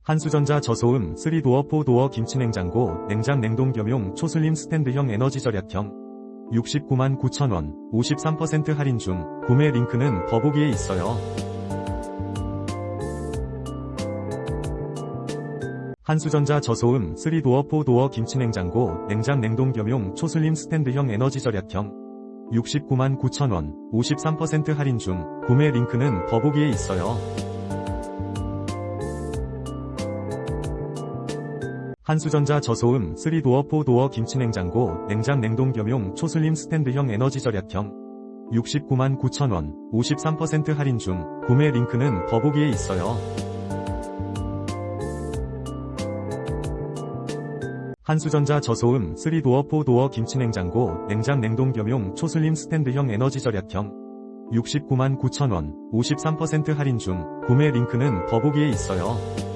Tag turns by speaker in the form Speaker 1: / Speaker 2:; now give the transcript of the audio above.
Speaker 1: 한수전자 저소음 3도어 4도어 김치냉장고 냉장 냉동 겸용 초슬림 스탠드형 에너지절약형 699,900원 53% 할인 중. 구매 링크는 더보기에 있어요. 한수전자 저소음 3도어 4도어 김치냉장고 냉장 냉동 겸용 초슬림 스탠드형 에너지절약형 699,900원 53% 할인 중. 구매 링크는 더보기에 있어요. 한수전자 저소음 3도어 4도어 김치냉장고 냉장 냉동 겸용 초슬림 스탠드형 에너지절약형 699,900원 53% 할인 중. 구매 링크는 더보기에 있어요. 한수전자 저소음 3도어 4도어 김치냉장고 냉장 냉동 겸용 초슬림 스탠드형 에너지절약형 699,900원 53% 할인 중. 구매 링크는 더보기에 있어요.